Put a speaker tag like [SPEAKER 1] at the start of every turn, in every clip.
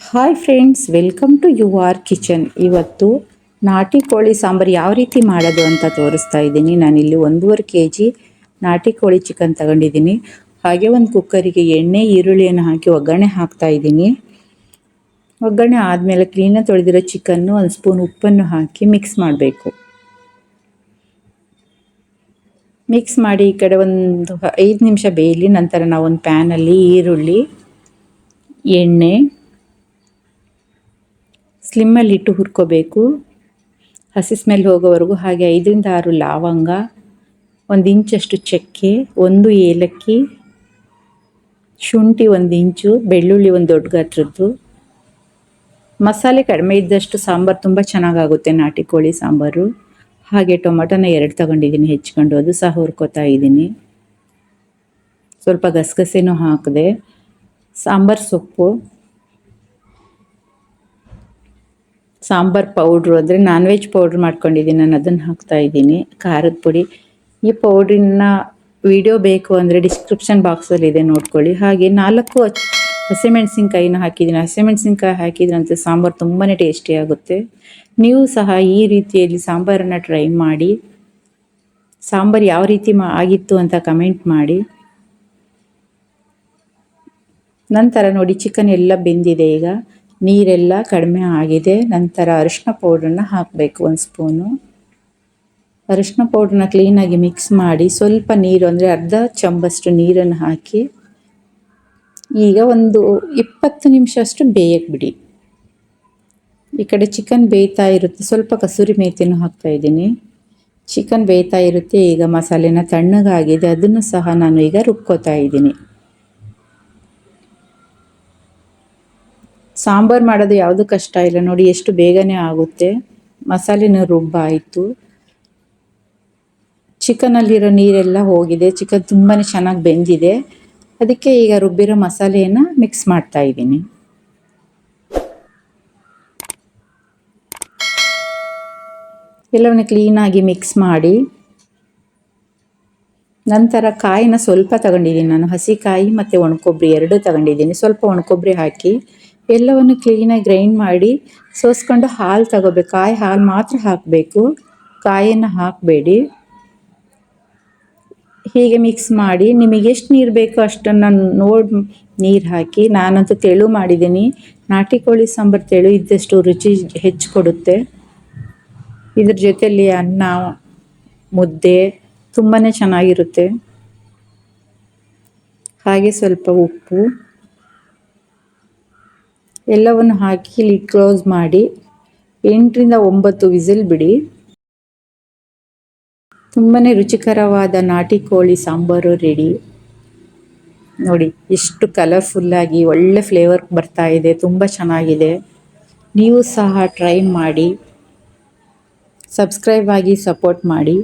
[SPEAKER 1] Hi friends, welcome to U R kitchen. ಇವತ್ತು ನಾಟಿ ಕೋಳಿ ಸಾಂಬಾರು ಯಾವ ರೀತಿ ಮಾಡೋದು ಅಂತ ತೋರಿಸ್ತಾ ಇದ್ದೀನಿ. ನಾನಿಲ್ಲಿ 1.5 kg ನಾಟಿ ಕೋಳಿ ಚಿಕನ್ ತಗೊಂಡಿದ್ದೀನಿ. ಹಾಗೆ ಒಂದು ಕುಕ್ಕರಿಗೆ ಎಣ್ಣೆ ಈರುಳ್ಳಿಯನ್ನು ಹಾಕಿ ಒಗ್ಗರಣೆ ಹಾಕ್ತಾ ಇದ್ದೀನಿ. ಒಗ್ಗರಣೆ ಆದಮೇಲೆ ಕ್ಲೀನಾಗಿ ತೊಳೆದಿರೋ ಚಿಕನ್ನು 1 ಸ್ಪೂನ್ ಉಪ್ಪನ್ನು ಹಾಕಿ ಮಿಕ್ಸ್ ಮಾಡಬೇಕು. ಮಿಕ್ಸ್ ಮಾಡಿ ಈ ಕಡೆ ಒಂದು 5 ನಿಮಿಷ ಬೇಯಲಿ. ನಂತರ ನಾವು ಒಂದು ಪ್ಯಾನಲ್ಲಿ ಈರುಳ್ಳಿ, ಎಣ್ಣೆ ಸ್ಲಿಮ್ಮಲ್ಲಿಟ್ಟು ಹುರ್ಕೋಬೇಕು, ಹಸಿ ಸ್ಮೆಲ್ ಹೋಗೋವರೆಗೂ. ಹಾಗೆ 5ರಿಂದ 6 ಲವಂಗ, 1 ಇಂಚಷ್ಟು ಚಕ್ಕೆ, 1 ಏಲಕ್ಕಿ, ಶುಂಠಿ 1 ಇಂಚು, ಬೆಳ್ಳುಳ್ಳಿ 1 ದೊಡ್ಡ ಗಾತ್ರದ್ದು. ಮಸಾಲೆ ಕಡಿಮೆ ಇದ್ದಷ್ಟು ಸಾಂಬಾರು ತುಂಬ ಚೆನ್ನಾಗಾಗುತ್ತೆ ನಾಟಿ ಕೋಳಿ ಸಾಂಬಾರು. ಹಾಗೆ ಟೊಮಟೊನ 2 ತಗೊಂಡಿದ್ದೀನಿ ಹೆಚ್ಕೊಂಡು, ಅದು ಸಹ ಹುರ್ಕೋತಾ ಇದ್ದೀನಿ. ಸ್ವಲ್ಪ ಗಸಗಸೆನೂ ಹಾಕಿದೆ. ಸಾಂಬಾರು ಸೊಪ್ಪು, ಸಾಂಬಾರು ಪೌಡ್ರು ಅಂದರೆ ನಾನ್ ವೆಜ್ ಪೌಡ್ರ್ ಮಾಡ್ಕೊಂಡಿದ್ದೀನಿ ನಾನು, ಅದನ್ನು ಹಾಕ್ತಾಯಿದ್ದೀನಿ. ಖಾರದ ಪುಡಿ, ಈ ಪೌಡ್ರಿನ ವಿಡಿಯೋ ಬೇಕು ಅಂದರೆ ಡಿಸ್ಕ್ರಿಪ್ಷನ್ ಬಾಕ್ಸಲ್ಲಿ ಇದೆ, ನೋಡ್ಕೊಳ್ಳಿ. ಹಾಗೆ 4 ಹಸಿಮೆಣಸಿನ್ಕಾಯಿನ ಹಾಕಿದ್ದೀನಿ. ಹಸಿಮೆಣಸಿನ್ಕಾಯಿ ಹಾಕಿದ್ರಂತೆ ಸಾಂಬಾರು ತುಂಬಾ ಟೇಸ್ಟಿಯಾಗುತ್ತೆ. ನೀವು ಸಹ ಈ ರೀತಿಯಲ್ಲಿ ಸಾಂಬಾರನ್ನು ಟ್ರೈ ಮಾಡಿ. ಸಾಂಬಾರು ಯಾವ ರೀತಿ ಆಗಿತ್ತು ಅಂತ ಕಮೆಂಟ್ ಮಾಡಿ. ನಂತರ ನೋಡಿ, ಚಿಕನ್ ಎಲ್ಲ ಬೆಂದಿದೆ. ಈಗ ನೀರೆಲ್ಲ ಕಡಿಮೆ ಆಗಿದೆ. ನಂತರ ಅರಿಶಿನ ಪೌಡ್ರನ್ನ ಹಾಕಬೇಕು 1 ಸ್ಪೂನು. ಅರಿಶಿನ ಪೌಡ್ರನ್ನ ಕ್ಲೀನಾಗಿ ಮಿಕ್ಸ್ ಮಾಡಿ ಸ್ವಲ್ಪ ನೀರು ಅಂದರೆ ಅರ್ಧ ಚಮಚಷ್ಟು ನೀರನ್ನು ಹಾಕಿ ಈಗ ಒಂದು 20 ನಿಮಿಷ ಅಷ್ಟು ಬೇಯಕ್ಕೆ ಬಿಡಿ. ಈ ಕಡೆ ಚಿಕನ್ ಬೇಯ್ತಾ ಇರುತ್ತೆ. ಸ್ವಲ್ಪ ಕಸೂರಿ ಮೇಥಿನೂ ಹಾಕ್ತಾಯಿದ್ದೀನಿ. ಚಿಕನ್ ಬೇಯ್ತಾ ಇರುತ್ತೆ. ಈಗ ಮಸಾಲೆನ ತಣ್ಣಗಾಗಿದೆ, ಅದನ್ನು ಸಹ ನಾನು ಈಗ ರುಬ್ಕೋತಾ ಇದ್ದೀನಿ. ಸಾಂಬಾರು ಮಾಡೋದು ಯಾವುದು ಕಷ್ಟ ಇಲ್ಲ ನೋಡಿ, ಎಷ್ಟು ಬೇಗನೆ ಆಗುತ್ತೆ. ಮಸಾಲೆನ ರುಬ್ಬಾಯಿತು. ಚಿಕನಲ್ಲಿರೋ ನೀರೆಲ್ಲ ಹೋಗಿದೆ. ಚಿಕನ್ ತುಂಬಾ ಚೆನ್ನಾಗಿ ಬೆಂದಿದೆ. ಅದಕ್ಕೆ ಈಗ ರುಬ್ಬಿರೋ ಮಸಾಲೆಯನ್ನು ಮಿಕ್ಸ್ ಮಾಡ್ತಾ ಇದ್ದೀನಿ. ಎಲ್ಲವನ್ನು ಕ್ಲೀನಾಗಿ ಮಿಕ್ಸ್ ಮಾಡಿ ನಂತರ ಕಾಯಿನ ಸ್ವಲ್ಪ ತಗೊಂಡಿದ್ದೀನಿ ನಾನು. ಹಸಿ ಕಾಯಿ ಮತ್ತು ಒಣಕೊಬ್ಬರಿ 2 ತಗೊಂಡಿದ್ದೀನಿ. ಸ್ವಲ್ಪ ಒಣಕೊಬ್ಬರಿ ಹಾಕಿ ಎಲ್ಲವನ್ನು ಕ್ಲೀನಾಗಿ ಗ್ರೈಂಡ್ ಮಾಡಿ ಸೋಸ್ಕೊಂಡು ಹಾಲು ತಗೋಬೇಕು. ಕಾಯಿ ಹಾಲು ಮಾತ್ರ ಹಾಕಬೇಕು, ಕಾಯಿಯನ್ನು ಹಾಕಬೇಡಿ. ಹೀಗೆ ಮಿಕ್ಸ್ ಮಾಡಿ ನಿಮಗೆ ಎಷ್ಟು ನೀರು ಬೇಕೋ ಅಷ್ಟನ್ನು ನೋಡಿ ನೀರು ಹಾಕಿ. ನಾನಂತೂ ತೆಳು ಮಾಡಿದ್ದೀನಿ. ನಾಟಿ ಕೋಳಿ ಸಾಂಬಾರು ತೆಳು ಇದ್ದಷ್ಟು ರುಚಿ ಹೆಚ್ಚು ಕೊಡುತ್ತೆ. ಇದ್ರ ಜೊತೆಯಲ್ಲಿ ಅನ್ನ, ಮುದ್ದೆ ತುಂಬಾ ಚೆನ್ನಾಗಿರುತ್ತೆ. ಹಾಗೆ ಸ್ವಲ್ಪ ಉಪ್ಪು ಎಲ್ಲವನ್ನು ಹಾಕಿ ಲಿಡ್ ಕ್ಲೋಸ್ ಮಾಡಿ 8ರಿಂದ 9 ವಿಸಿಲ್ ಬಿಡಿ. ತುಂಬಾ ರುಚಿಕರವಾದ ನಾಟಿ ಕೋಳಿ ಸಾಂಬಾರು ರೆಡಿ. ನೋಡಿ ಎಷ್ಟು ಕಲರ್ಫುಲ್ಲಾಗಿ ಒಳ್ಳೆ ಫ್ಲೇವರ್ ಬರ್ತಾ ಇದೆ, ತುಂಬ ಚೆನ್ನಾಗಿದೆ. ನೀವು ಸಹ ಟ್ರೈ ಮಾಡಿ, ಸಬ್ಸ್ಕ್ರೈಬ್ ಆಗಿ ಸಪೋರ್ಟ್ ಮಾಡಿ.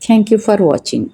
[SPEAKER 1] Thank you for watching.